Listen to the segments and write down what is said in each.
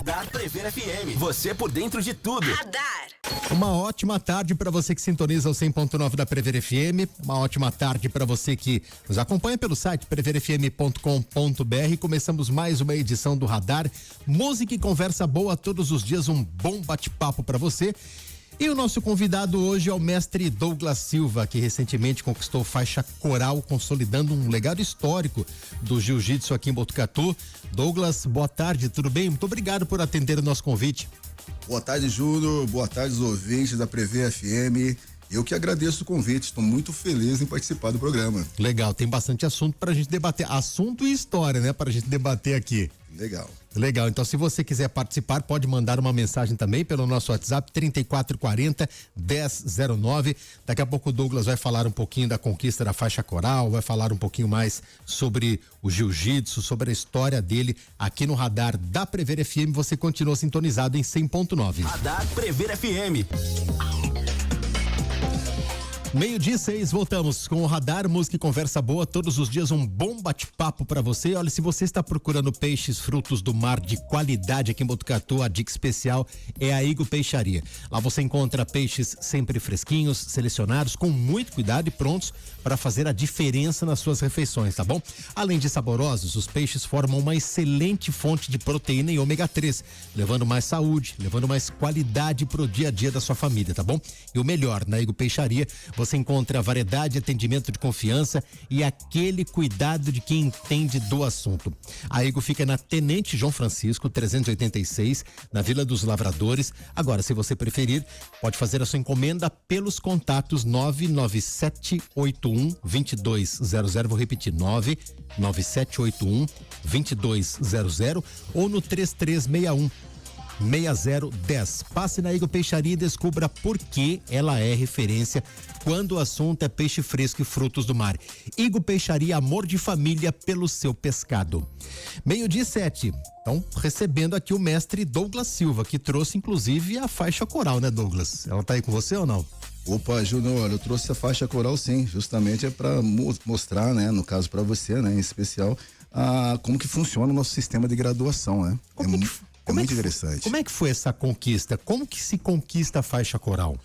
Radar Prever FM. Você por dentro de tudo. Radar. Uma ótima tarde para você que sintoniza o 100.9 da Prever FM. Uma ótima tarde para você que nos acompanha pelo site preverfm.com.br. Começamos mais uma edição do Radar. Música e conversa boa todos os dias, um bom bate-papo para você. E o nosso convidado hoje é o mestre Douglas Silva, que recentemente conquistou faixa coral, consolidando um legado histórico do jiu-jitsu aqui em Botucatu. Douglas, boa tarde, tudo bem? Muito obrigado por atender o nosso convite. Boa tarde, Júnior. Boa tarde, os ouvintes da Prever FM. Eu que agradeço o convite, estou muito feliz em participar do programa. Legal, tem bastante assunto pra gente debater, assunto e história, né, pra gente debater aqui. Legal, então se você quiser participar, pode mandar uma mensagem também pelo nosso WhatsApp 3440-1009. Daqui a pouco o Douglas vai falar um pouquinho da conquista da faixa coral, vai falar um pouquinho mais sobre o jiu-jitsu, sobre a história dele aqui no Radar da Prever FM. Você continua sintonizado em 100.9. Radar Prever FM. 12:06, voltamos com o Radar, música e conversa boa, todos os dias um bom bate-papo para você. Olha, se você está procurando peixes, frutos do mar de qualidade aqui em Botucatu, a dica especial é a Igo Peixaria. Lá você encontra peixes sempre fresquinhos, selecionados, com muito cuidado e prontos para fazer a diferença nas suas refeições, tá bom? Além de saborosos, os peixes formam uma excelente fonte de proteína e ômega 3, levando mais saúde, levando mais qualidade pro dia a dia da sua família, tá bom? E o melhor, na Igo Peixaria, você encontra variedade, atendimento de confiança e aquele cuidado de quem entende do assunto. A Igo fica na Tenente João Francisco, 386, na Vila dos Lavradores. Agora, se você preferir, pode fazer a sua encomenda pelos contatos 99781-2200, vou repetir, 99781-2200 ou no 3361-6010. Passe na Igo Peixaria e descubra por que ela é referência quando o assunto é peixe fresco e frutos do mar. Igo Peixaria, amor de família pelo seu pescado. 12:07. Então, recebendo aqui o mestre Douglas Silva, que trouxe inclusive a faixa coral, né, Douglas? Ela tá aí com você ou não? Opa, Júnior, eu trouxe a faixa coral sim, justamente é para mostrar, né, no caso para você, né, em especial, como que funciona o nosso sistema de graduação, né? É muito interessante. Como é que foi essa conquista? Como que se conquista a faixa coral?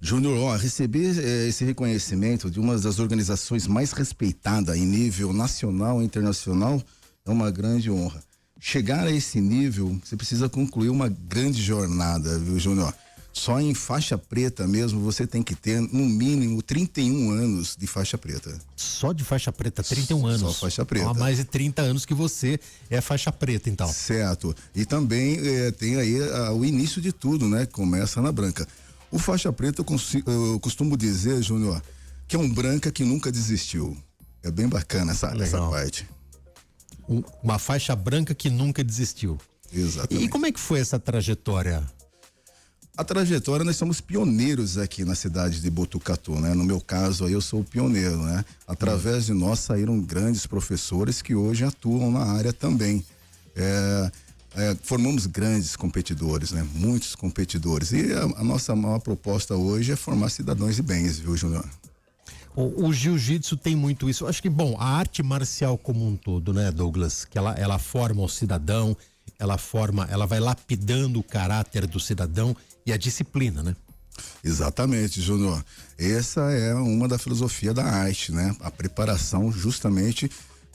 Júnior, receber esse reconhecimento de uma das organizações mais respeitadas em nível nacional e internacional é uma grande honra. Chegar a esse nível, você precisa concluir uma grande jornada, viu, Júnior? Só em faixa preta mesmo, você tem que ter, no mínimo, 31 anos de faixa preta. Só de faixa preta, 31 anos? Só faixa preta. Há mais de 30 anos que você é faixa preta, então. Certo. E também tem aí o início de tudo, né? Começa na branca. O faixa preta, eu costumo dizer, Júnior, que é um branca que nunca desistiu. É bem bacana essa parte. Uma faixa branca que nunca desistiu. Exatamente. E como é que foi essa trajetória? A trajetória, nós somos pioneiros aqui na cidade de Botucatu, né? No meu caso, eu sou o pioneiro, né? Através de nós saíram grandes professores que hoje atuam na área também. Formamos grandes competidores, né? Muitos competidores. E a nossa maior proposta hoje é formar cidadãos de bens, viu, Júnior? O jiu-jitsu tem muito isso. Eu acho que, bom, a arte marcial como um todo, né, Douglas? Que ela forma o cidadão, ela vai lapidando o caráter do cidadão e a disciplina, né? Exatamente, Júnior. Essa é uma da filosofia da arte, né? A preparação justamente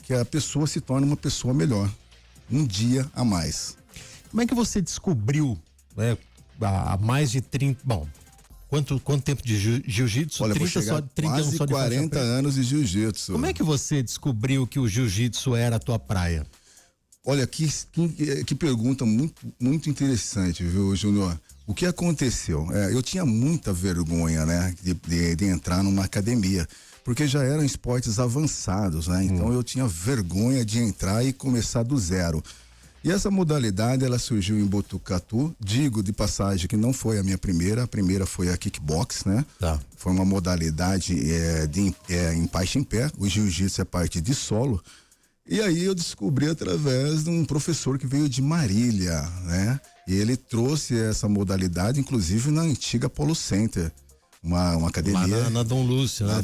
que a pessoa se torne uma pessoa melhor. Um dia a mais. Como é que você descobriu, né, há mais de 30, bom, quanto tempo de jiu-jitsu? Olha, 30 só 31 quase só de 40 anos de jiu-jitsu. Como é que você descobriu que o jiu-jitsu era a tua praia? Olha, que pergunta muito interessante, viu, Júnior? O que aconteceu? Eu tinha muita vergonha, né, de entrar numa academia, porque já eram esportes avançados, né? Então eu tinha vergonha de entrar e começar do zero. E essa modalidade, ela surgiu em Botucatu, digo de passagem que não foi a primeira foi a kickbox, né? Tá. Foi uma modalidade em empaixe em pé, o jiu-jitsu é parte de solo. E aí eu descobri através de um professor que veio de Marília, né? E ele trouxe essa modalidade, inclusive na antiga Polo Center, uma academia. Lá na Dom Lúcio, né? Na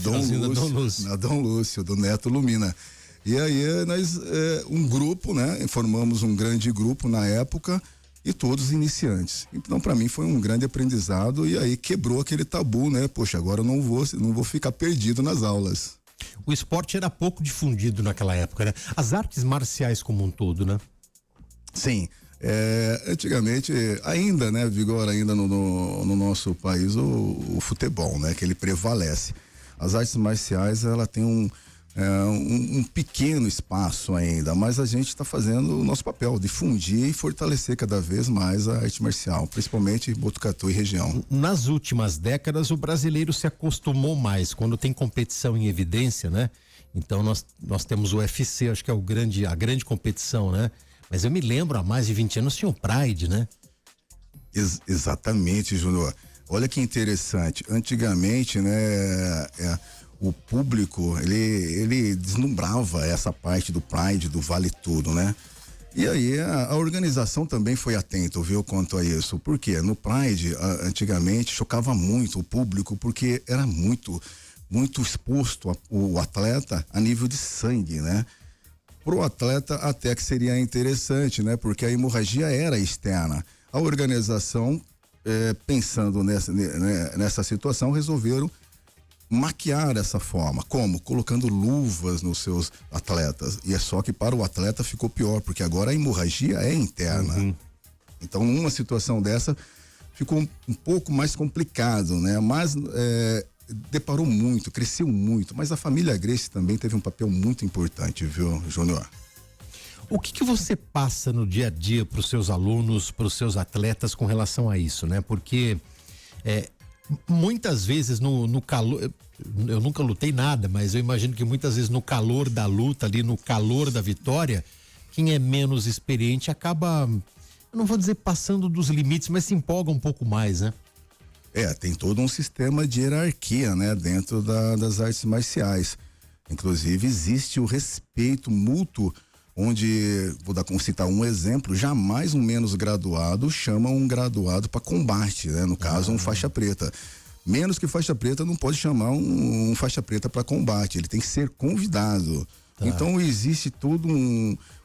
Dom Lúcio, do Neto Lumina. E aí nós, um grupo, né? Formamos um grande grupo na época e todos iniciantes. Então, para mim foi um grande aprendizado e aí quebrou aquele tabu, né? Poxa, agora eu não vou ficar perdido nas aulas. O esporte era pouco difundido naquela época, né? As artes marciais como um todo, né? Sim. Antigamente, ainda, né, vigora ainda no nosso país o futebol, né, que ele prevalece. As artes marciais, ela tem um pequeno espaço ainda, mas a gente está fazendo o nosso papel, difundir e fortalecer cada vez mais a arte marcial, principalmente Botucatu e região. Nas últimas décadas, o brasileiro se acostumou mais quando tem competição em evidência, né? Então nós temos o UFC, acho que é a grande competição, né? Mas eu me lembro, há mais de 20 anos tinha o Pride, né? Exatamente, Júnior. Olha que interessante. Antigamente, né, o público, ele deslumbrava essa parte do Pride, do Vale Tudo, né? E aí a organização também foi atenta, viu, quanto a isso. Por quê? No Pride, antigamente, chocava muito o público, porque era muito exposto o atleta a nível de sangue, né? Pro atleta até que seria interessante, né? Porque a hemorragia era externa. A organização, pensando nessa situação, resolveram maquiar dessa forma. Como? Colocando luvas nos seus atletas. E é só que para o atleta ficou pior, porque agora a hemorragia é interna. Uhum. Então, numa situação dessa, ficou um pouco mais complicado, né? Mas deparou muito, cresceu muito, mas a família Gracie também teve um papel muito importante, viu, Júnior? O que você passa no dia a dia para os seus alunos, para os seus atletas com relação a isso, né? Porque muitas vezes no calor, eu nunca lutei nada, mas eu imagino que muitas vezes no calor da luta, ali no calor da vitória, quem é menos experiente acaba, eu não vou dizer passando dos limites, mas se empolga um pouco mais, né? Tem todo um sistema de hierarquia, né, dentro das artes marciais. Inclusive, existe o respeito mútuo, onde, citar um exemplo, jamais um menos graduado chama um graduado para combate, né? No caso, um faixa preta. Menos que faixa preta não pode chamar um faixa preta para combate, ele tem que ser convidado. Então, existe toda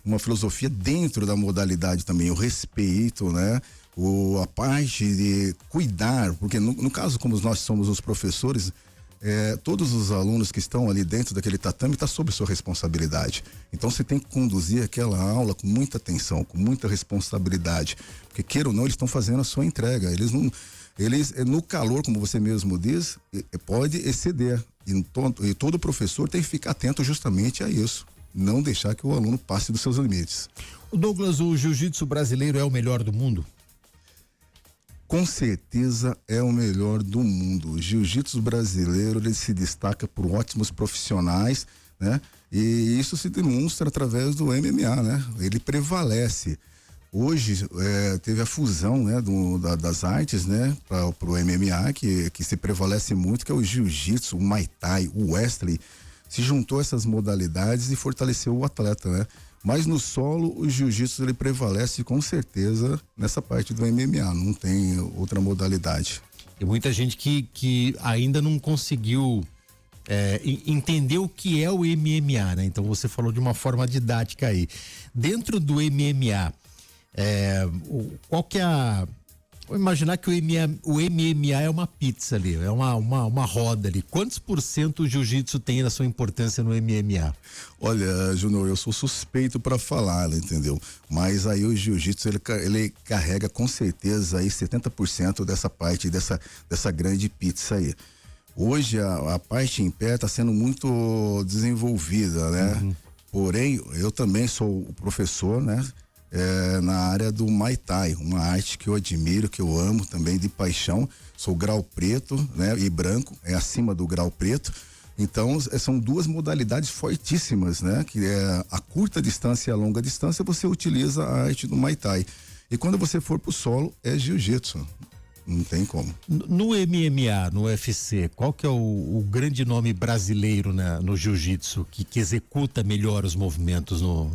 uma filosofia dentro da modalidade também, o respeito, né? A parte de cuidar, porque no caso, como nós somos os professores, todos os alunos que estão ali dentro daquele tatame estão sob sua responsabilidade. Então você tem que conduzir aquela aula com muita atenção, com muita responsabilidade, porque queira ou não, eles estão fazendo a sua entrega. Eles no calor, como você mesmo diz, pode exceder. E todo professor tem que ficar atento justamente a isso. Não deixar que o aluno passe dos seus limites. O Douglas, o jiu-jitsu brasileiro é o melhor do mundo? Com certeza é o melhor do mundo. O jiu-jitsu brasileiro, ele se destaca por ótimos profissionais, né? E isso se demonstra através do MMA, né? Ele prevalece. Hoje teve a fusão, né, das artes, né, para o MMA, que se prevalece muito, que é o jiu-jitsu, o Muay Thai, o wrestling. Se juntou a essas modalidades e fortaleceu o atleta, né? Mas no solo, o jiu-jitsu ele prevalece com certeza nessa parte do MMA, não tem outra modalidade. Tem muita gente que ainda não conseguiu entender o que é o MMA, né? Então você falou de uma forma didática aí. Dentro do MMA, qual que é a... Vou imaginar que o MMA é uma pizza ali, é uma roda ali. Quantos % o jiu-jitsu tem na sua importância no MMA? Olha, Júnior, eu sou suspeito para falar, entendeu? Mas aí o jiu-jitsu, ele carrega com certeza aí 70% dessa parte, dessa grande pizza aí. Hoje a parte em pé está sendo muito desenvolvida, né? Uhum. Porém, eu também sou o professor, né? Na área do Muay Thai, uma arte que eu admiro, que eu amo também de paixão. Sou grau preto, né? E branco, acima do grau preto. Então, são duas modalidades fortíssimas, né? Que é a curta distância e a longa distância, você utiliza a arte do Muay Thai. E quando você for pro solo, é jiu-jitsu. Não tem como. No MMA, no UFC, qual que é o grande nome brasileiro, né, no jiu-jitsu que executa melhor os movimentos no...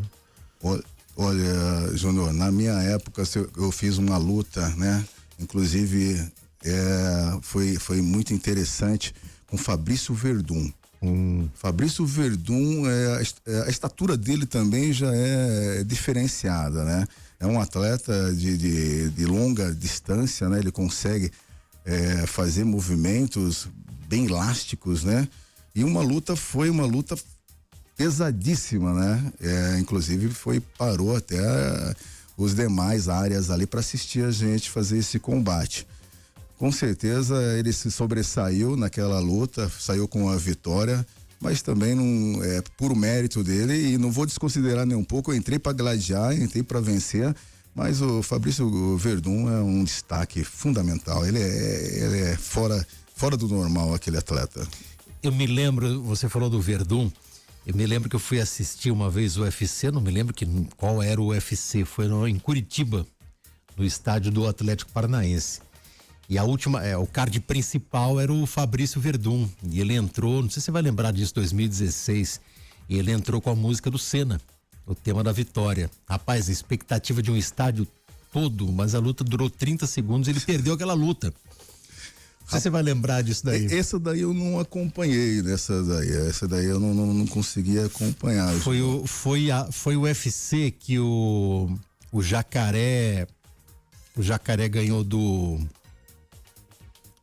Olha, Júnior, na minha época eu fiz uma luta, né? Inclusive, foi muito interessante com Fabrício Verdun. Fabrício Verdun, a estatura dele também já é diferenciada, né? É um atleta de longa distância, né? Ele consegue fazer movimentos bem elásticos, né? E foi uma luta pesadíssima, né? Inclusive parou até os demais áreas ali para assistir a gente fazer esse combate. Com certeza ele se sobressaiu naquela luta, saiu com a vitória, mas também não é puro mérito dele e não vou desconsiderar nem um pouco. Eu entrei para gladiar, entrei para vencer, mas o Fabrício Werdum é um destaque fundamental. Ele é fora do normal, aquele atleta. Eu me lembro, você falou do Werdum, eu me lembro que eu fui assistir uma vez o UFC, não me lembro qual era o UFC, foi em Curitiba, no estádio do Atlético Paranaense. E o card principal era o Fabrício Werdum. E ele entrou, não sei se você vai lembrar disso, 2016. E ele entrou com a música do Senna, o tema da vitória. Rapaz, a expectativa de um estádio todo, mas a luta durou 30 segundos e ele perdeu aquela luta. Não sei se você vai lembrar disso daí. Essa daí eu não acompanhei, essa daí eu não consegui acompanhar. Foi o UFC que o Jacaré ganhou do...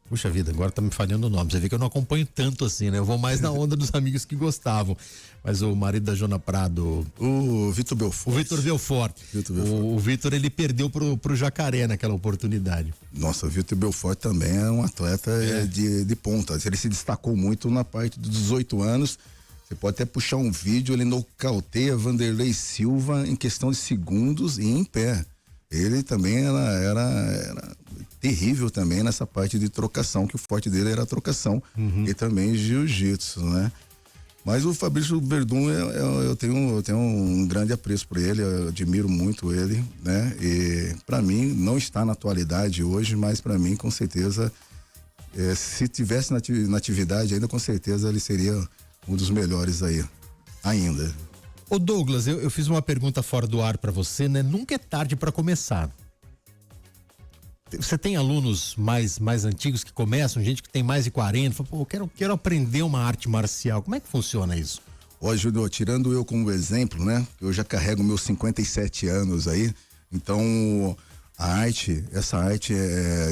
Puxa vida, agora tá me falhando o nome. Você vê que eu não acompanho tanto assim, né? Eu vou mais na onda dos amigos que gostavam. Mas o marido da Jona Prado... O Vitor Belfort. O Vitor Belfort. O Vitor, ele perdeu pro Jacaré naquela oportunidade. Nossa, o Vitor Belfort também é um atleta de ponta. Ele se destacou muito na parte dos 18 anos. Você pode até puxar um vídeo, ele nocauteia Vanderlei Silva em questão de segundos e em pé. Ele também era terrível também nessa parte de trocação, que o forte dele era a trocação e também jiu-jitsu, né? Mas o Fabrício Werdum, eu tenho um grande apreço por ele, eu admiro muito ele, né? E para mim não está na atualidade hoje, mas para mim com certeza, se tivesse na atividade ainda, com certeza ele seria um dos melhores aí, ainda. Ô Douglas, eu fiz uma pergunta fora do ar para você, né? Nunca é tarde para começar. Você tem alunos mais antigos que começam, gente que tem mais de 40, fala, pô, quero aprender uma arte marcial. Como é que funciona isso? Ó, Júnior, tirando eu como exemplo, né? Eu já carrego meus 57 anos aí, então essa arte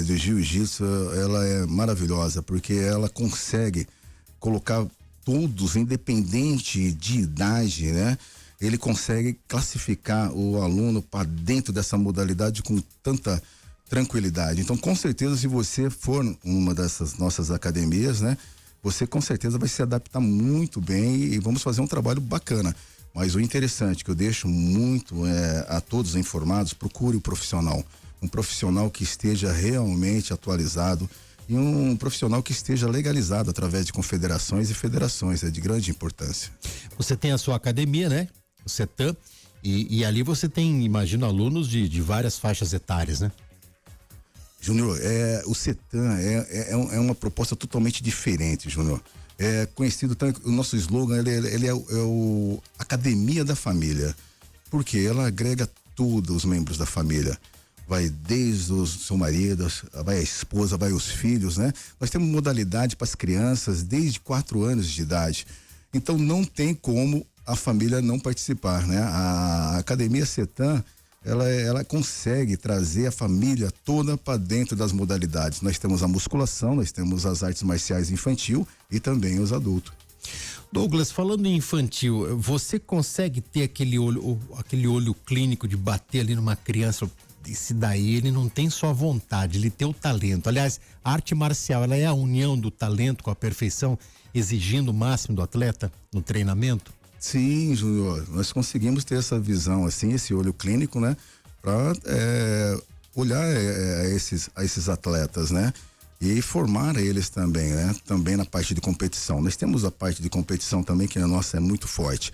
de jiu-jitsu, ela é maravilhosa, porque ela consegue colocar todos, independente de idade, né? Ele consegue classificar o aluno para dentro dessa modalidade com tanta tranquilidade. Então, com certeza, se você for uma dessas nossas academias, né? Você com certeza vai se adaptar muito bem e vamos fazer um trabalho bacana. Mas o interessante que eu deixo muito a todos informados, procure o profissional. Um profissional que esteja realmente atualizado e um profissional que esteja legalizado através de confederações e federações, é de grande importância. Você tem a sua academia, né? O CETAM, e ali você tem, imagino, alunos de várias faixas etárias, né? Júnior, o CETAM é uma proposta totalmente diferente, Júnior. É conhecido tanto, o nosso slogan, ele é o Academia da Família, porque ela agrega todos os membros da família. Vai desde o seu marido, vai a esposa, vai os filhos, né? Nós temos modalidade para as crianças desde 4 anos de idade. Então não tem como a família não participar, né? A Academia CETAM, ela consegue trazer a família toda para dentro das modalidades. Nós temos a musculação, nós temos as artes marciais infantil e também os adultos. Douglas, falando em infantil, você consegue ter aquele olho clínico de bater ali numa criança? Esse daí, ele não tem só vontade, ele tem o talento. Aliás, a arte marcial, ela é a união do talento com a perfeição, exigindo o máximo do atleta no treinamento? Sim, Júnior, nós conseguimos ter essa visão, assim, esse olho clínico, né? Para olhar a esses atletas, né? E formar eles também, né? Também na parte de competição. Nós temos a parte de competição também, que a nossa é muito forte.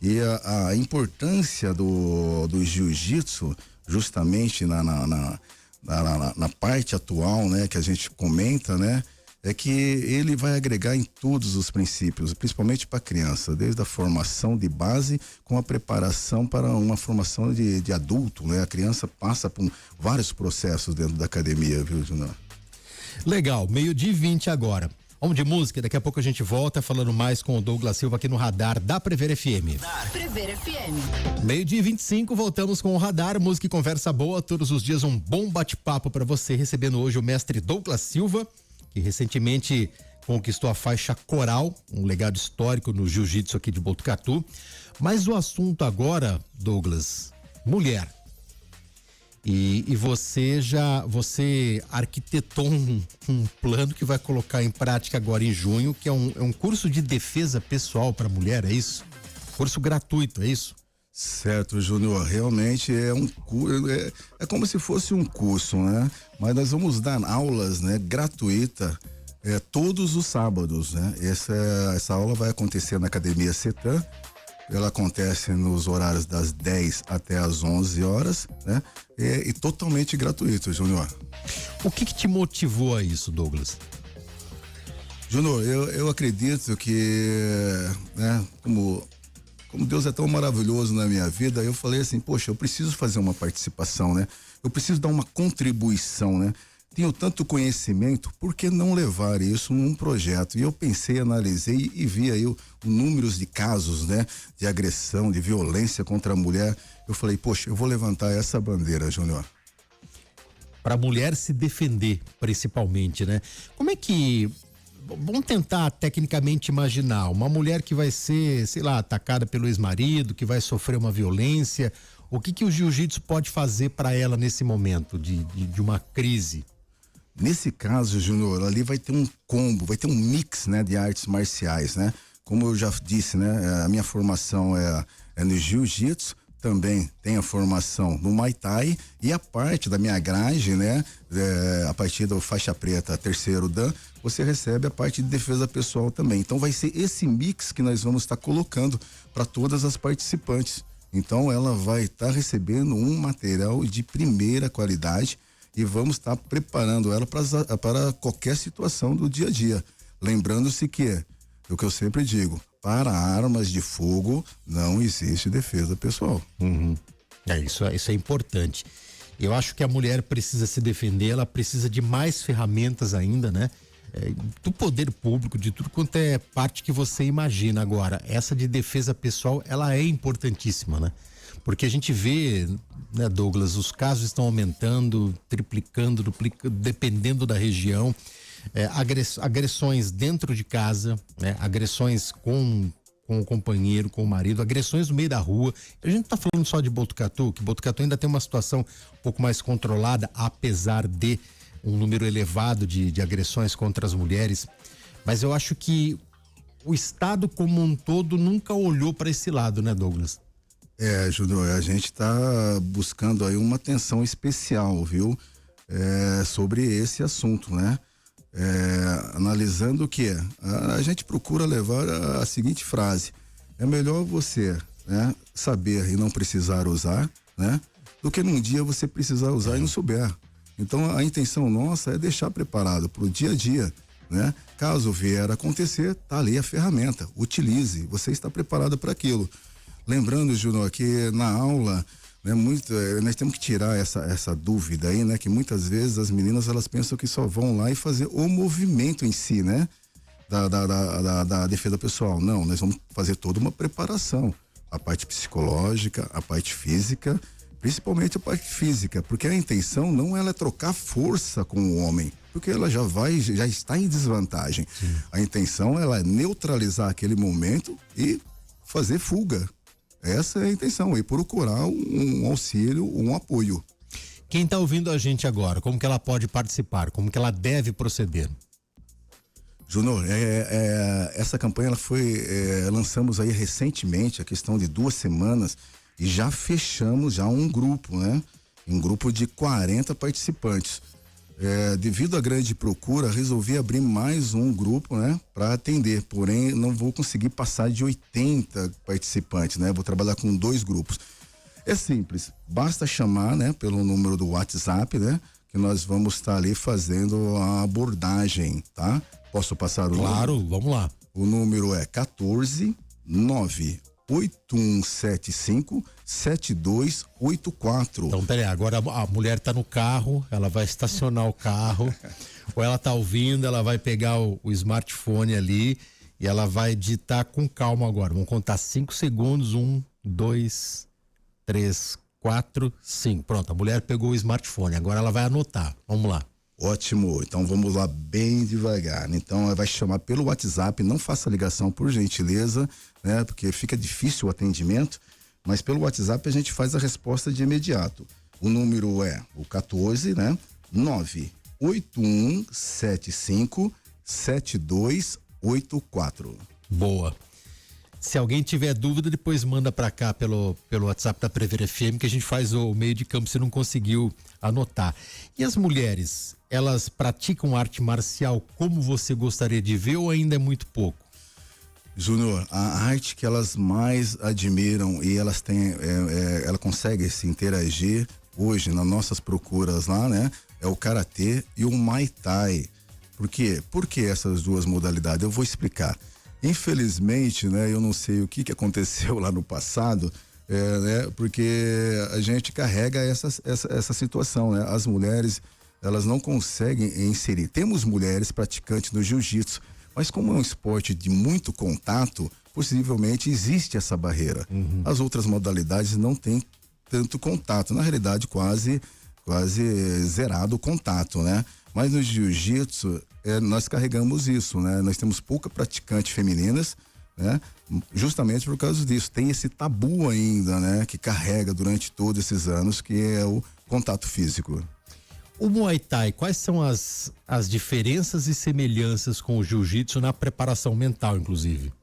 E a importância do jiu-jitsu, justamente na parte atual, né? Que a gente comenta, né? É que ele vai agregar em todos os princípios, principalmente para a criança, desde a formação de base com a preparação para uma formação de adulto, né? A criança passa por vários processos dentro da academia, viu, Júnior? Legal, 12:20 agora. Vamos de música, daqui a pouco a gente volta falando mais com o Douglas Silva aqui no Radar da Prever FM. Prever FM. 12:25, voltamos com o Radar, música e conversa boa, todos os dias um bom bate-papo para você, recebendo hoje o mestre Douglas Silva, que recentemente conquistou a faixa coral, um legado histórico no jiu-jitsu aqui de Botucatu. Mas o assunto agora, Douglas, mulher. E você arquitetou um plano que vai colocar em prática agora em junho, que é um curso de defesa pessoal para mulher, é isso? Curso gratuito, é isso? Certo, Júnior, realmente é um curso, é como se fosse um curso, né? Mas nós vamos dar aulas, né, gratuita, todos os sábados, né? Essa aula vai acontecer na Academia Cetan. Ela acontece nos horários das 10 até as 11 horas, né? E totalmente gratuito, Júnior. O que te motivou a isso, Douglas? Júnior, eu acredito que, né, como Deus é tão maravilhoso na minha vida, eu falei assim, poxa, eu preciso fazer uma participação, né? Eu preciso dar uma contribuição, né? Tenho tanto conhecimento, por que não levar isso num projeto? E eu pensei, analisei e vi aí números de casos, né? De agressão, de violência contra a mulher. Eu falei, poxa, eu vou levantar essa bandeira, Júnior. Para a mulher se defender, principalmente, né? Como é que... Vamos tentar tecnicamente imaginar uma mulher que vai ser, sei lá, atacada pelo ex-marido, que vai sofrer uma violência. O que o jiu-jitsu pode fazer para ela nesse momento de uma crise? Nesse caso, Júnior, ali vai ter um combo, vai ter um mix, né, de artes marciais, né? Como eu já disse, né, a minha formação é no jiu-jitsu, também tem a formação no Muay Thai e a parte da minha grade, né, a partir da faixa preta, terceiro dan, você recebe a parte de defesa pessoal também. Então vai ser esse mix que nós vamos estar colocando para todas as participantes. Então ela vai estar recebendo um material de primeira qualidade e vamos estar preparando ela para qualquer situação do dia a dia. Lembrando-se que, o que eu sempre digo, para armas de fogo não existe defesa pessoal. Uhum. Isso é importante. Eu acho que a mulher precisa se defender, ela precisa de mais ferramentas ainda, né? Do poder público, de tudo quanto é parte que você imagina. Agora, essa de defesa pessoal, ela é importantíssima, né? Porque a gente vê, né, Douglas, os casos estão aumentando, triplicando, duplicando, dependendo da região. Agressões dentro de casa, né? Agressões com o companheiro, com o marido, agressões no meio da rua. A gente tá falando só de Botucatu, que Botucatu ainda tem uma situação um pouco mais controlada, apesar de um número elevado de agressões contra as mulheres. Mas eu acho que o Estado como um todo nunca olhou para esse lado, né, Douglas? Júnior, a gente está buscando aí uma atenção especial, viu? Sobre esse assunto, né? Analisando o que a gente procura levar a seguinte frase: é melhor você, né, saber e não precisar usar, né, do que num dia você precisar usar e não souber. Então a intenção nossa é deixar preparado para o dia a dia, né? Caso vier a acontecer, tá ali a ferramenta, utilize, você está preparado para aquilo. Lembrando, Júnior, que na aula, né, nós temos que tirar essa dúvida aí, né? Que muitas vezes as meninas, elas pensam que só vão lá e fazer o movimento em si, né? Da defesa pessoal. Não, nós vamos fazer toda uma preparação. A parte psicológica, a parte física, principalmente a parte física, porque a intenção não é trocar força com o homem, porque ela já está em desvantagem. Sim. A intenção ela é neutralizar aquele momento e fazer fuga. Essa é a intenção, e procurar um auxílio, um apoio. Quem está ouvindo a gente agora, como que ela pode participar? Como que ela deve proceder? Júnior, essa campanha lançamos aí recentemente, a questão de 2 semanas, e já fechamos um grupo, né? Um grupo de 40 participantes. Devido à grande procura, resolvi abrir mais um grupo, né, para atender, porém não vou conseguir passar de 80 participantes, né? Vou trabalhar com 2 grupos. É simples, basta chamar, né, pelo número do WhatsApp, né, que nós vamos estar ali fazendo a abordagem, tá? Posso passar o número? Claro, vamos lá. O número é 14 98175-7284. Então, peraí, agora a mulher tá no carro, ela vai estacionar o carro, ou ela tá ouvindo, ela vai pegar o smartphone ali e ela vai digitar com calma agora. Vamos contar 5 segundos. 1, 2, 3, 4, 5. Pronto, a mulher pegou o smartphone, agora ela vai anotar. Vamos lá. Ótimo, então vamos lá bem devagar. Então ela vai chamar pelo WhatsApp, não faça ligação por gentileza, né? Porque fica difícil o atendimento, mas pelo WhatsApp a gente faz a resposta de imediato. O número é o 14, né? 98175-7284. Boa. Se alguém tiver dúvida, depois manda pra cá pelo WhatsApp da Prever FM, que a gente faz o meio de campo, se não conseguiu anotar. E as mulheres, elas praticam arte marcial como você gostaria de ver ou ainda é muito pouco? Júnior, a arte que elas mais admiram e elas têm, ela consegue se interagir hoje nas nossas procuras lá, né? É o Karatê e o Muay Thai. Por quê? Por que essas duas modalidades? Eu vou explicar. Infelizmente, né, eu não sei o que aconteceu lá no passado, né, porque a gente carrega essa situação, né? As mulheres, elas não conseguem inserir. Temos mulheres praticantes no jiu-jitsu, mas como é um esporte de muito contato, possivelmente existe essa barreira. As outras modalidades não têm tanto contato, na realidade quase zerado o contato, né? Mas no jiu-jitsu, nós carregamos isso, né? Nós temos pouca praticante femininas, né? Justamente por causa disso. Tem esse tabu ainda, né? Que carrega durante todos esses anos, que é o contato físico. O Muay Thai, quais são as diferenças e semelhanças com o jiu-jitsu na preparação mental, inclusive?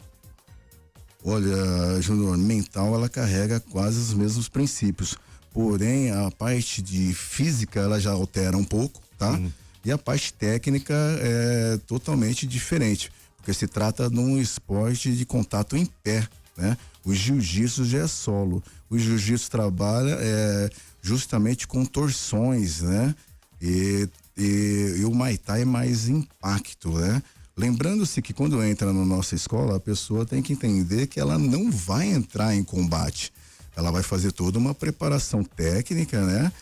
Olha, Júnior, mental ela carrega quase os mesmos princípios. Porém, a parte de física ela já altera um pouco, tá? E a parte técnica é totalmente diferente, porque se trata de um esporte de contato em pé, né? O jiu-jitsu já é solo. O jiu-jitsu trabalha justamente com torções, né? E o Muay Thai é mais impacto, né? Lembrando-se que quando entra na nossa escola, a pessoa tem que entender que ela não vai entrar em combate. Ela vai fazer toda uma preparação técnica, né?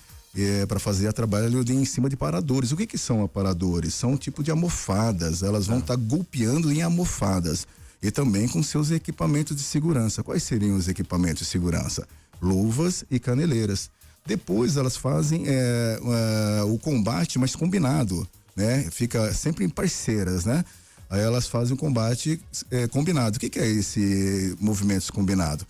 Para fazer a trabalho ali em cima de paradores. O que são aparadores? São um tipo de almofadas. Elas vão estar golpeando em almofadas. E também com seus equipamentos de segurança. Quais seriam os equipamentos de segurança? Luvas e caneleiras. Depois elas fazem o combate mais combinado, né? Fica sempre em parceiras, né? Aí elas fazem o combate combinado. O que é esse movimento combinado?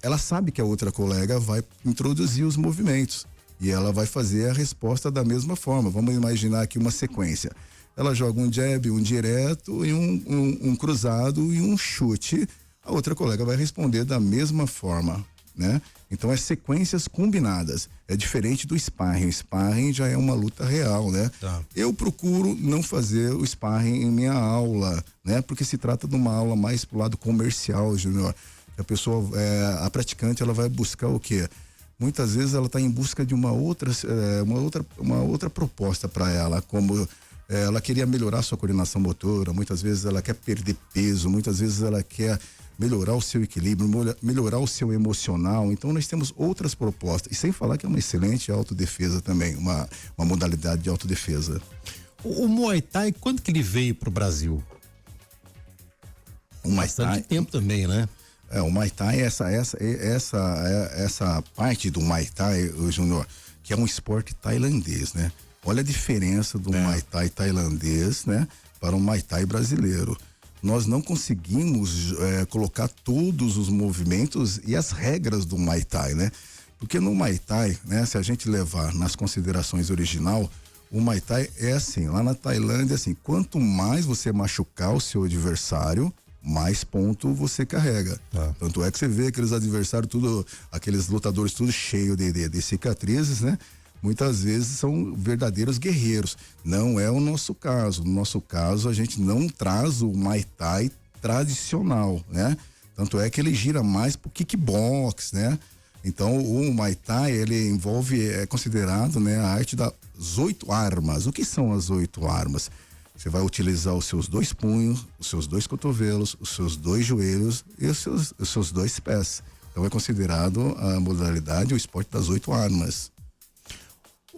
Ela sabe que a outra colega vai introduzir os movimentos e ela vai fazer a resposta da mesma forma. Vamos imaginar aqui uma sequência. Ela joga um jab, um direto e um cruzado e um chute. A outra colega vai responder da mesma forma, né? Então é sequências combinadas. É diferente do sparring. O sparring já é uma luta real, né? Tá. Eu procuro não fazer o sparring em minha aula, né? Porque se trata de uma aula mais pro lado comercial, Júnior. A pessoa, a praticante, ela vai buscar o quê? Muitas vezes ela está em busca de uma outra proposta para ela, como ela queria melhorar sua coordenação motora, muitas vezes ela quer perder peso, muitas vezes ela quer melhorar o seu equilíbrio, melhorar o seu emocional. Então nós temos outras propostas, e sem falar que é uma excelente autodefesa também, uma modalidade de autodefesa. O Muay Thai, quando que ele veio pro Brasil? O Muay Bastante Thai tempo também, né? O Muay Thai, essa parte do Muay Thai, Júnior, que é um esporte tailandês, né? Olha a diferença do Muay Thai tailandês, né? Para o Muay Thai brasileiro. Nós não conseguimos colocar todos os movimentos e as regras do Muay Thai, né? Porque no Muay Thai, né? Se a gente levar nas considerações original, o Muay Thai é assim, lá na Tailândia, assim, quanto mais você machucar o seu adversário, mais ponto você carrega. Tanto é que você vê aqueles adversários aqueles lutadores tudo cheio de cicatrizes, né? Muitas vezes são verdadeiros guerreiros. Não é o nosso caso. No nosso caso, a gente não traz o Muay Thai tradicional, né? Tanto é que ele gira mais pro kickbox, né? Então, o Muay Thai, ele envolve, é considerado, né, a arte das 8 armas. O que são as 8 armas? Você vai utilizar os seus 2 punhos, os seus 2 cotovelos, os seus 2 joelhos e os seus 2 pés. Então é considerado a modalidade, o esporte das 8 armas.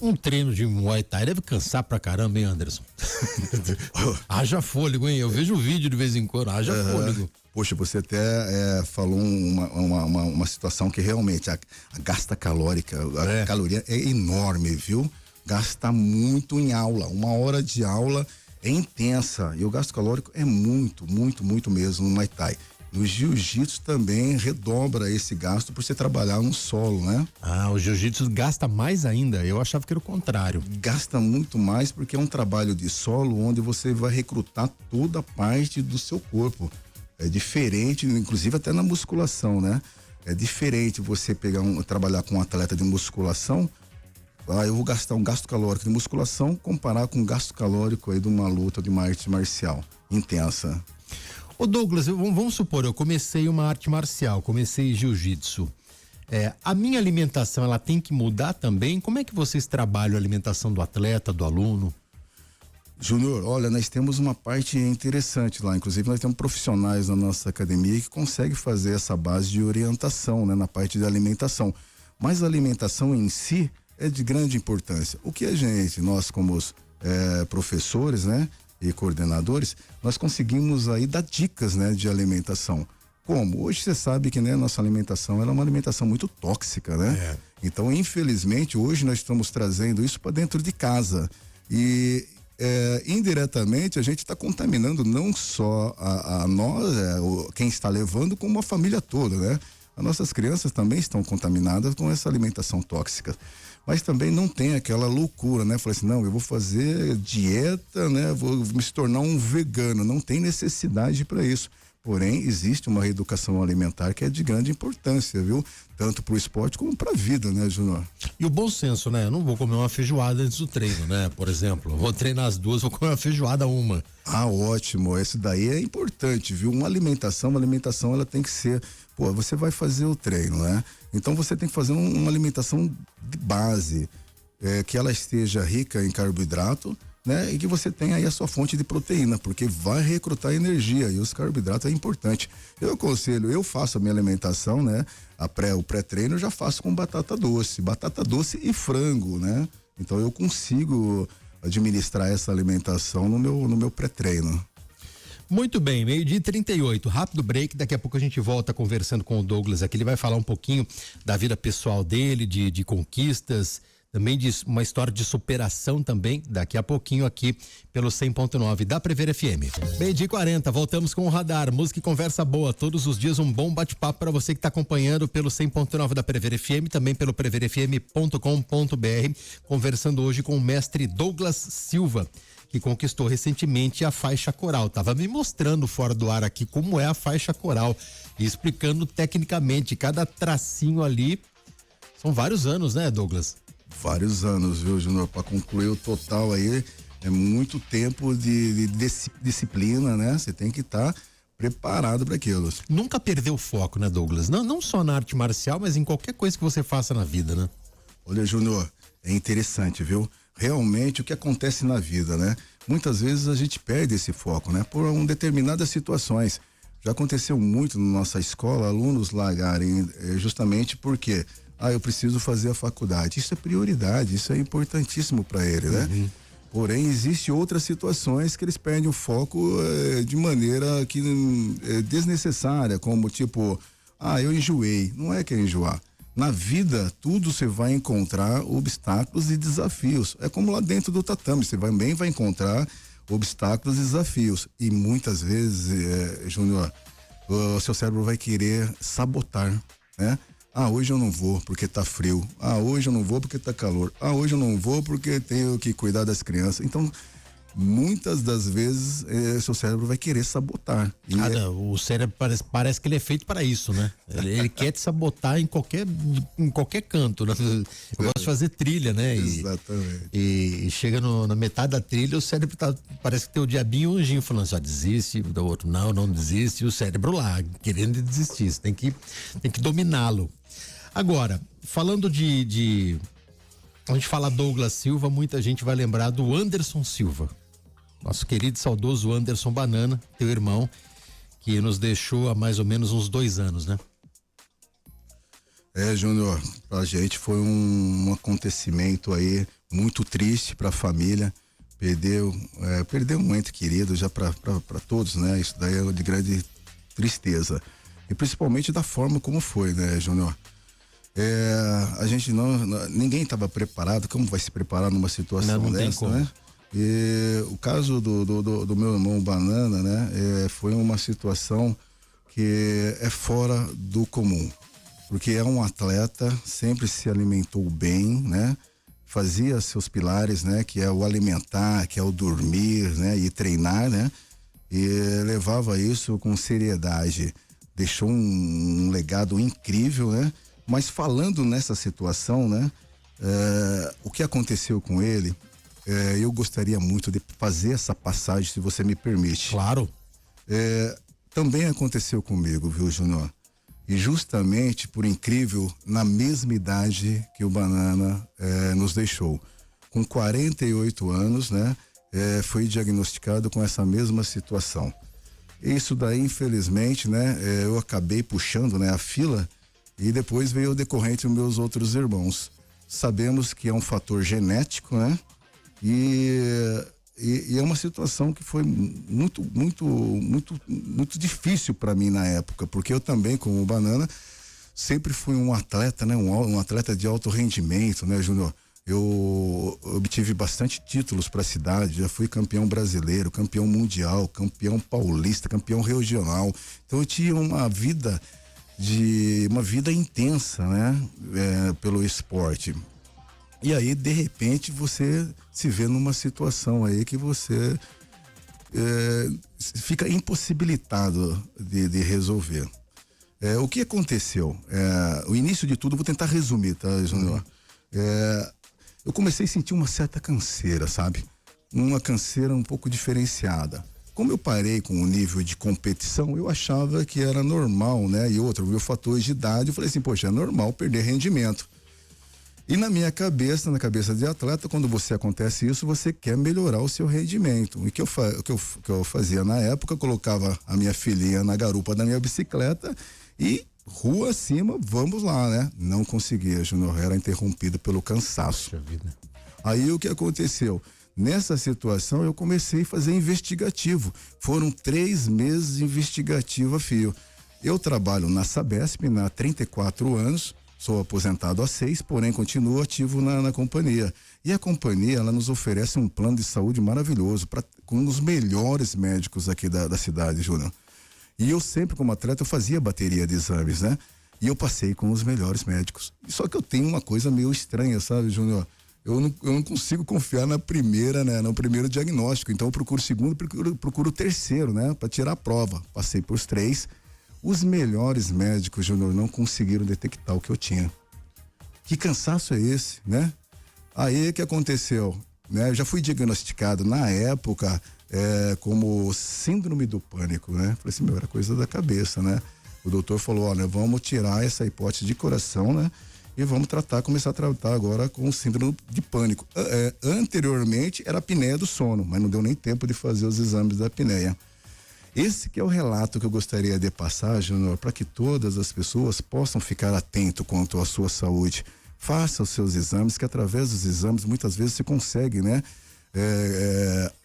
Um treino de Muay Thai deve cansar pra caramba, hein, Anderson? Haja fôlego, hein? Eu vejo um vídeo de vez em quando, haja fôlego. Poxa, você até falou uma situação que realmente a gasta calórica, a caloria é enorme, viu? Gasta muito em aula, 1 hora de aula é intensa e o gasto calórico é muito mesmo no Muay Thai. No jiu-jitsu também redobra esse gasto por você trabalhar no solo, né? Ah, o jiu-jitsu gasta mais ainda? Eu achava que era o contrário. Gasta muito mais porque é um trabalho de solo onde você vai recrutar toda a parte do seu corpo. É diferente, inclusive até na musculação, né? É diferente você trabalhar com um atleta de musculação. Eu vou gastar um gasto calórico de musculação, comparar com um gasto calórico aí de uma luta de uma arte marcial intensa. Ô Douglas, vamos supor, eu comecei uma arte marcial, comecei jiu-jitsu. A minha alimentação, ela tem que mudar também? Como é que vocês trabalham a alimentação do atleta, do aluno? Júnior, olha, nós temos uma parte interessante lá, inclusive nós temos profissionais na nossa academia que conseguem fazer essa base de orientação, né, na parte de alimentação. Mas a alimentação em si é de grande importância. O que nós como professores, né, e coordenadores, nós conseguimos aí dar dicas, né, de alimentação. Como? Hoje você sabe que, né, nossa alimentação ela é uma alimentação muito tóxica, né? Então, infelizmente, hoje nós estamos trazendo isso para dentro de casa e indiretamente a gente está contaminando não só a nós, quem está levando, como a família toda, né? As nossas crianças também estão contaminadas com essa alimentação tóxica. Mas também não tem aquela loucura, né? Falar assim, não, eu vou fazer dieta, né? Vou me tornar um vegano. Não tem necessidade para isso. Porém, existe uma reeducação alimentar que é de grande importância, viu? Tanto para o esporte como para a vida, né, Júnior? E o bom senso, né? Eu não vou comer uma feijoada antes do treino, né? Por exemplo, eu vou treinar as 2, vou comer uma feijoada uma. Ah, ótimo. Esse daí é importante, viu? Uma alimentação ela tem que ser... Pô, você vai fazer o treino, né? Então você tem que fazer uma alimentação de base, que ela esteja rica em carboidrato, né? E que você tenha aí a sua fonte de proteína, porque vai recrutar energia e os carboidratos é importante. Eu aconselho, eu faço a minha alimentação, né? O pré-treino eu já faço com batata doce e frango, né? Então eu consigo administrar essa alimentação no meu pré-treino. Muito bem, 12:38, rápido break, daqui a pouco a gente volta conversando com o Douglas aqui, ele vai falar um pouquinho da vida pessoal dele, de conquistas, também de uma história de superação também, daqui a pouquinho aqui pelo 100.9 da Prever FM. 12:40, voltamos com o Radar, música e conversa boa, todos os dias um bom bate-papo para você que está acompanhando pelo 100.9 da Prever FM, também pelo preverfm.com.br, conversando hoje com o mestre Douglas Silva, que conquistou recentemente a faixa coral. Tava me mostrando fora do ar aqui como é a faixa coral e explicando tecnicamente cada tracinho ali. São vários anos, né, Douglas? Vários anos, viu, Júnior? Para concluir o total aí, é muito tempo de disciplina, né? Você tem que estar preparado para aquilo. Nunca perdeu o foco, né, Douglas? Não só na arte marcial, mas em qualquer coisa que você faça na vida, né? Olha, Júnior, é interessante, viu? Realmente o que acontece na vida, né? Muitas vezes a gente perde esse foco, né? Por determinadas situações. Já aconteceu muito na nossa escola, alunos largarem justamente porque, eu preciso fazer a faculdade. Isso é prioridade, isso é importantíssimo para ele, né? Uhum. Porém, existem outras situações que eles perdem o foco de maneira que desnecessária, como tipo, eu enjoei. Não é que é enjoar. Na vida, tudo você vai encontrar obstáculos e desafios. É como lá dentro do tatame, você também vai encontrar obstáculos e desafios. E muitas vezes, Júnior, o seu cérebro vai querer sabotar, né? Hoje eu não vou porque tá frio. Hoje eu não vou porque tá calor. Hoje eu não vou porque tenho que cuidar das crianças. Então, muitas das vezes seu cérebro vai querer sabotar. Não, o cérebro parece que ele é feito para isso, né? Ele quer te sabotar em qualquer canto, né? Eu gosto de fazer trilha, né? Exatamente. E chega na metade da trilha, o cérebro parece que tem o diabinho e o anjinho falando assim, desiste, o outro não desiste, e o cérebro lá, querendo desistir, você tem que dominá-lo. Agora, falando a gente fala Douglas Silva, muita gente vai lembrar do Anderson Silva. Nosso querido e saudoso Anderson Banana, teu irmão, que nos deixou há mais ou menos uns 2 anos, né? Júnior, pra gente foi um acontecimento aí muito triste pra família. Perdeu um ente querido já pra todos, né? Isso daí é de grande tristeza. E principalmente da forma como foi, né, Júnior? A gente ninguém estava preparado. Como vai se preparar numa situação não dessa, tem como. né? E o caso do meu irmão Banana, né? Foi uma situação que é fora do comum. Porque é um atleta, sempre se alimentou bem, né? Fazia seus pilares, né? Que é o alimentar, que é o dormir, né? E treinar, né? E levava isso com seriedade. Deixou um legado incrível, né? Mas falando nessa situação, né? O que aconteceu com ele, eu gostaria muito de fazer essa passagem, se você me permite. Claro. Também aconteceu comigo, viu, Júnior? E justamente, por incrível, na mesma idade que o Banana nos deixou. Com 48 anos, né? Foi diagnosticado com essa mesma situação. Isso daí, infelizmente, né? Eu acabei puxando, né, a fila e depois veio o decorrente dos meus outros irmãos. Sabemos que é um fator genético, né? E é uma situação que foi muito difícil para mim na época, porque eu também, como o Banana, sempre fui um atleta, né? Um atleta de alto rendimento, né, Júnior? Eu obtive bastante títulos para a cidade, já fui campeão brasileiro, campeão mundial, campeão paulista, campeão regional. Então eu tinha uma vida intensa, né? Pelo esporte. E aí, de repente, você se vê numa situação aí que você fica impossibilitado de resolver. O que aconteceu? O início de tudo, vou tentar resumir, tá, Júnior? Eu comecei a sentir uma certa canseira, sabe? Uma canseira um pouco diferenciada. Como eu parei com o nível de competição, eu achava que era normal, né? E outro, meu fator de idade, eu falei assim, poxa, é normal perder rendimento. E na minha cabeça, na cabeça de atleta, quando acontece isso, você quer melhorar o seu rendimento. E o que eu fazia na época, eu colocava a minha filhinha na garupa da minha bicicleta e rua acima, vamos lá, né? Não conseguia, Júnior, era interrompido pelo cansaço. Aí o que aconteceu? Nessa situação eu comecei a fazer investigativo. Foram 3 meses de investigativo a fio. Eu trabalho na Sabesp há 34 anos. Sou aposentado há 6, porém continuo ativo na companhia. E a companhia, ela nos oferece um plano de saúde maravilhoso, com os melhores médicos aqui da cidade, Júnior. E eu sempre, como atleta, eu fazia bateria de exames, né? E eu passei com os melhores médicos. Só que eu tenho uma coisa meio estranha, sabe, Júnior? Eu não consigo confiar na primeira, né? No primeiro diagnóstico. Então eu procuro o segundo, procuro o terceiro, né? Para tirar a prova. Passei por os 3. Os melhores médicos, Júnior, não conseguiram detectar o que eu tinha. Que cansaço é esse, né? Aí o que aconteceu? Né? Eu já fui diagnosticado na época como síndrome do pânico, né? Falei assim, era coisa da cabeça, né? O doutor falou, olha, vamos tirar essa hipótese de coração, né? E vamos começar a tratar agora com o síndrome de pânico. Anteriormente era a apneia do sono, mas não deu nem tempo de fazer os exames da apneia. Esse que é o relato que eu gostaria de passar, Júnior, para que todas as pessoas possam ficar atento quanto à sua saúde. Faça os seus exames, que através dos exames muitas vezes você consegue, né?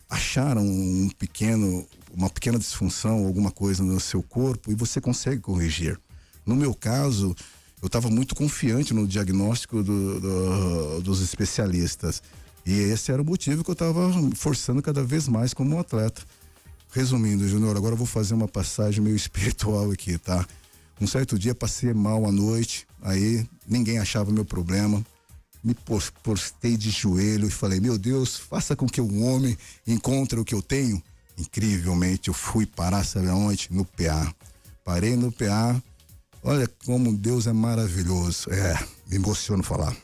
Achar uma pequena disfunção, alguma coisa no seu corpo e você consegue corrigir. No meu caso, eu estava muito confiante no diagnóstico dos especialistas. E esse era o motivo que eu estava forçando cada vez mais como um atleta. Resumindo, Júnior, agora eu vou fazer uma passagem meio espiritual aqui, tá? Um certo dia passei mal à noite, aí ninguém achava meu problema. Me postei de joelho e falei, meu Deus, faça com que um homem encontre o que eu tenho. Incrivelmente, eu fui parar, sabe aonde? No PA. Parei no PA. Olha como Deus é maravilhoso. Me emociono falar.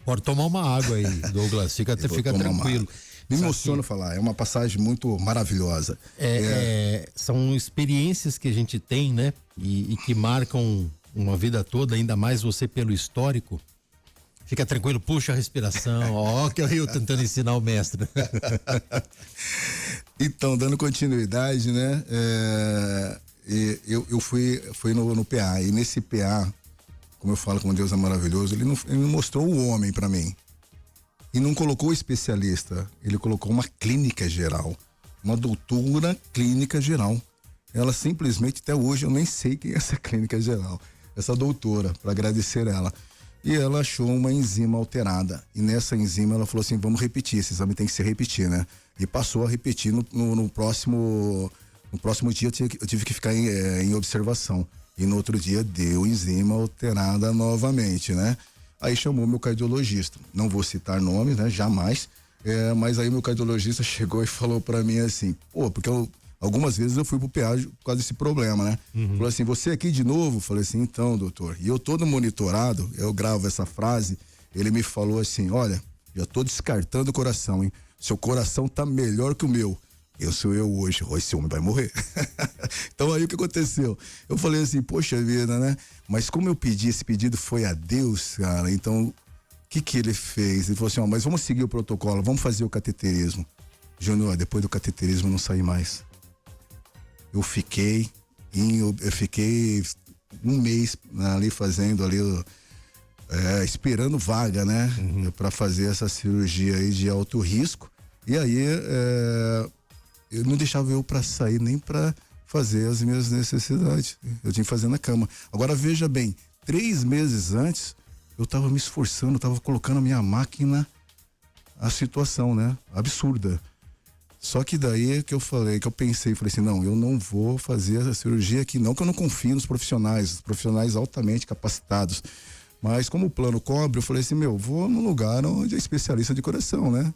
Pode tomar uma água aí, Douglas, fica tranquilo. Me emociono falar, é uma passagem muito maravilhosa. São experiências que a gente tem, né? E que marcam uma vida toda, ainda mais você pelo histórico. Fica tranquilo, puxa a respiração. Ó, que eu tentando ensinar o mestre. Então, dando continuidade, né? Eu fui no PA. E nesse PA, como eu falo, como Deus é maravilhoso, ele não mostrou o homem para mim. E não colocou o especialista. Ele colocou uma clínica geral. Uma doutora clínica geral. Ela simplesmente, até hoje, eu nem sei quem é essa clínica geral. Essa doutora, para agradecer ela. E ela achou uma enzima alterada. E nessa enzima ela falou assim, vamos repetir, esse exame tem que se repetir, né? E passou a repetir no próximo dia eu tive que ficar em observação. E no outro dia deu enzima alterada novamente, né? Aí chamou meu cardiologista. Não vou citar nomes, né? Jamais. Mas aí meu cardiologista chegou e falou pra mim assim, porque algumas vezes eu fui pro PA por causa desse problema, né? Falou assim, você aqui de novo? Falei assim, então, doutor. E eu todo monitorado, eu gravo essa frase, ele me falou assim, olha, já tô descartando o coração, hein? Seu coração tá melhor que o meu. Eu sou eu hoje, esse homem vai morrer. Então aí o que aconteceu? Eu falei assim, poxa vida, né? Mas como eu pedi, esse pedido foi a Deus, cara, então o que ele fez? Ele falou assim, mas vamos seguir o protocolo, vamos fazer o cateterismo. Júnior, depois do cateterismo eu não saí mais. Eu fiquei um mês ali fazendo ali, esperando vaga, né? Para fazer essa cirurgia aí de alto risco. E aí eu não deixava eu para sair nem para fazer as minhas necessidades. Eu tinha que fazer na cama. Agora veja bem, 3 meses antes eu tava me esforçando, eu tava colocando a minha máquina a situação, né? Absurda. Só que daí que eu pensei assim, não, eu não vou fazer a cirurgia aqui não, que eu não confio nos profissionais altamente capacitados. Mas como o plano cobre, eu falei assim, vou num lugar onde é especialista de coração, né?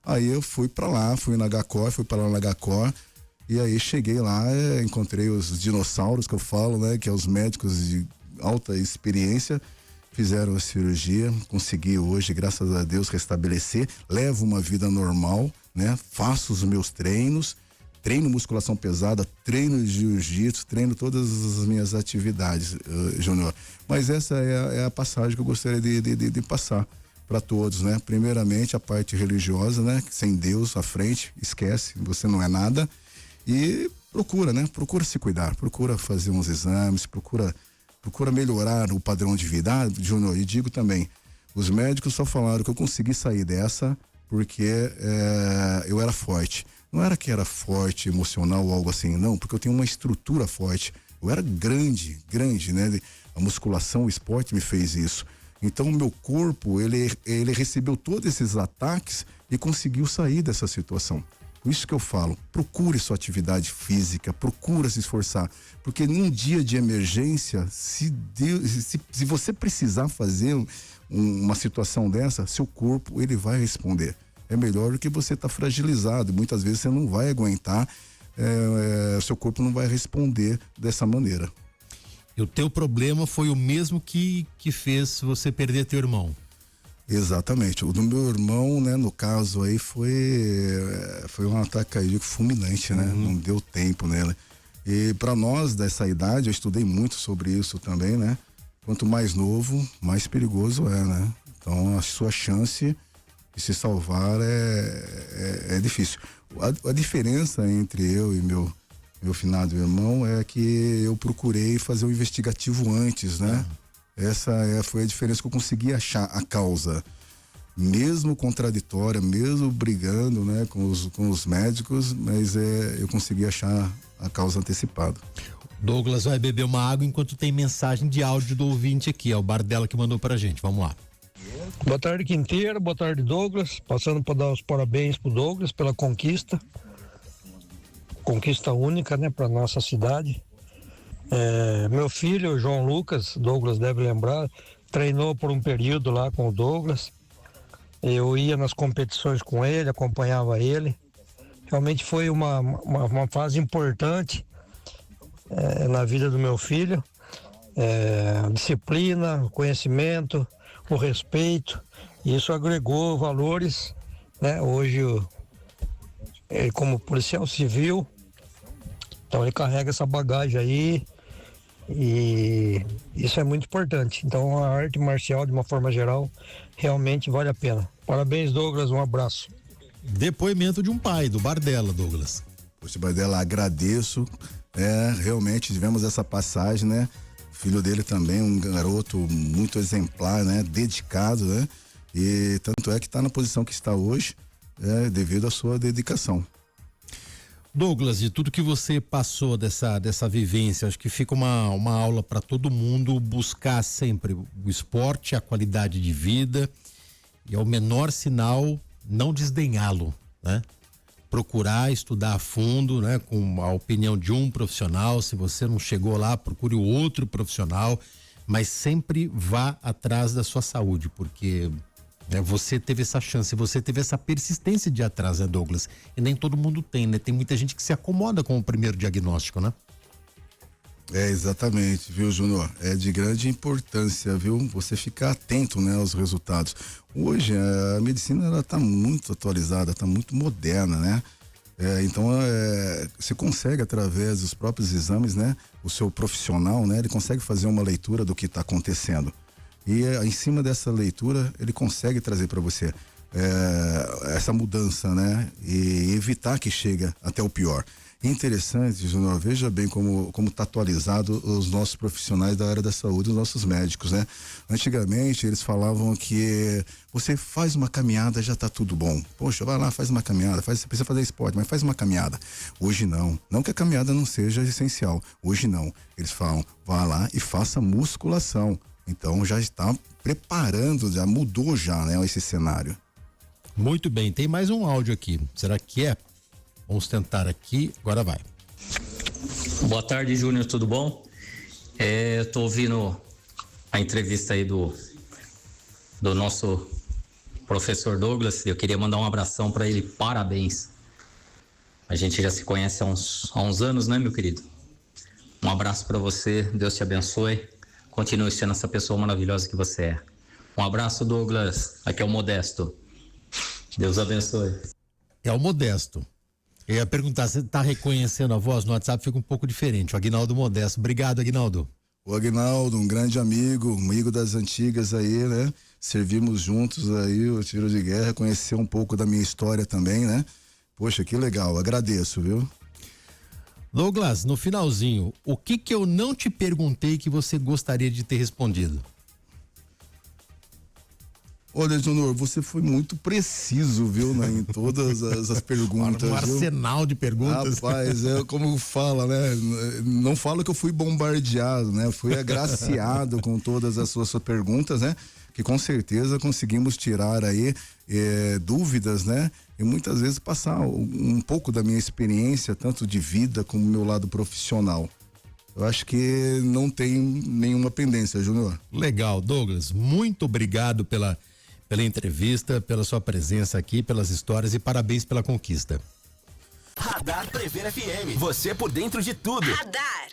Aí eu fui lá na HCOR, e aí cheguei lá, encontrei os dinossauros que eu falo, né? Que é os médicos de alta experiência, fizeram a cirurgia, consegui hoje, graças a Deus, restabelecer, levo uma vida normal, né? Faço os meus treinos, treino musculação pesada, treino jiu-jitsu, treino todas as minhas atividades, Júnior. Mas essa é a passagem que eu gostaria de passar para todos, né? Primeiramente a parte religiosa, né? Sem Deus à frente, esquece, você não é nada. E procura se cuidar, procura fazer uns exames, procura melhorar o padrão de vida, Júnior. E digo também, os médicos só falaram que eu consegui sair dessa porque eu era forte. Não era que era forte emocional ou algo assim, não, porque eu tenho uma estrutura forte. Eu era grande, né? A musculação, o esporte me fez isso. Então o meu corpo, ele recebeu todos esses ataques e conseguiu sair dessa situação. Por isso que eu falo, procure sua atividade física, procura se esforçar, porque num dia de emergência, se você precisar fazer uma situação dessa, seu corpo, ele vai responder. É melhor do que você estar fragilizado, muitas vezes você não vai aguentar, seu corpo não vai responder dessa maneira. E o teu problema foi o mesmo que fez você perder teu irmão? Exatamente. O do meu irmão, né, no caso aí, foi um ataque cardíaco fulminante, né? Não deu tempo nela. E para nós dessa idade, eu estudei muito sobre isso também, né? Quanto mais novo, mais perigoso né? Então a sua chance de se salvar é difícil. A diferença entre eu e meu finado irmão é que eu procurei fazer o investigativo antes, né? Essa foi a diferença que eu consegui achar a causa, mesmo contraditória, mesmo brigando, né, com os médicos, mas eu consegui achar a causa antecipada. Douglas vai beber uma água enquanto tem mensagem de áudio do ouvinte aqui, é o Bardella que mandou pra gente, vamos lá. Boa tarde, Quinteiro, boa tarde, Douglas, passando para dar os parabéns pro Douglas pela conquista única, né, para nossa cidade. Meu filho, João Lucas, Douglas deve lembrar, treinou por um período lá com o Douglas. Eu ia nas competições com ele, acompanhava ele. Realmente foi uma fase importante na vida do meu filho. A disciplina, o conhecimento, o respeito. E isso agregou valores, né? Hoje, ele como policial civil, então ele carrega essa bagagem aí. E isso é muito importante. Então, a arte marcial, de uma forma geral, realmente vale a pena. Parabéns, Douglas, um abraço. Depoimento de um pai, do Bardella, Douglas. Poxa, Bardella, agradeço. Realmente tivemos essa passagem, né? O filho dele também, um garoto muito exemplar, né? Dedicado, né? E tanto é que está na posição que está hoje, devido à sua dedicação. Douglas, de tudo que você passou dessa vivência, acho que fica uma aula para todo mundo buscar sempre o esporte, a qualidade de vida e ao menor sinal não desdenhá-lo, né? Procurar estudar a fundo, né? Com a opinião de um profissional, se você não chegou lá, procure o outro profissional, mas sempre vá atrás da sua saúde, porque você teve essa chance, você teve essa persistência de ir atrás, né, Douglas? E nem todo mundo tem, né? Tem muita gente que se acomoda com o primeiro diagnóstico, né? Exatamente, viu, Júnior? É de grande importância, viu? Você ficar atento, né, aos resultados. Hoje a medicina ela tá muito atualizada, tá muito moderna, né? Então você consegue através dos próprios exames, né? O seu profissional, né? Ele consegue fazer uma leitura do que está acontecendo. E em cima dessa leitura ele consegue trazer para você essa mudança, né? E evitar que chegue até o pior. Interessante, Júnior, veja bem como tá atualizado os nossos profissionais da área da saúde, os nossos médicos, né? Antigamente eles falavam que você faz uma caminhada, já tá tudo bom. Poxa, vai lá, faz uma caminhada, você precisa fazer esporte, mas faz uma caminhada. Hoje não que a caminhada não seja essencial, hoje não. Eles falam, vá lá e faça musculação. Então já está preparando, já mudou já, né, esse cenário. Muito bem, tem mais um áudio aqui, será que é? Vamos tentar aqui, agora vai. Boa tarde, Júnior, tudo bom? Eu tô ouvindo a entrevista aí do nosso professor Douglas. Eu queria mandar um abração para ele, parabéns. A gente já se conhece há uns anos, né, meu querido? Um abraço para você, Deus te abençoe. Continue sendo essa pessoa maravilhosa que você é. Um abraço, Douglas. Aqui é o Modesto. Deus abençoe. É o Modesto. Eu ia perguntar, você está reconhecendo a voz no WhatsApp? Fica um pouco diferente. O Aguinaldo Modesto. Obrigado, Aguinaldo. O Aguinaldo, um grande amigo das antigas aí, né? Servimos juntos aí o tiro de guerra, conhecer um pouco da minha história também, né? Poxa, que legal, agradeço, viu? Douglas, no finalzinho, o que eu não te perguntei que você gostaria de ter respondido? Olha, Júnior, você foi muito preciso, viu, né, em todas as perguntas. Um arsenal de perguntas. Rapaz, como fala, né? Não falo que eu fui bombardeado, né? Fui agraciado com todas as suas perguntas, né? Que com certeza conseguimos tirar aí dúvidas, né? E muitas vezes passar um pouco da minha experiência, tanto de vida como meu lado profissional. Eu acho que não tem nenhuma pendência, Júnior. Legal, Douglas. Muito obrigado pela entrevista, pela sua presença aqui, pelas histórias e parabéns pela conquista. Radar Prever FM. Você por dentro de tudo. Radar.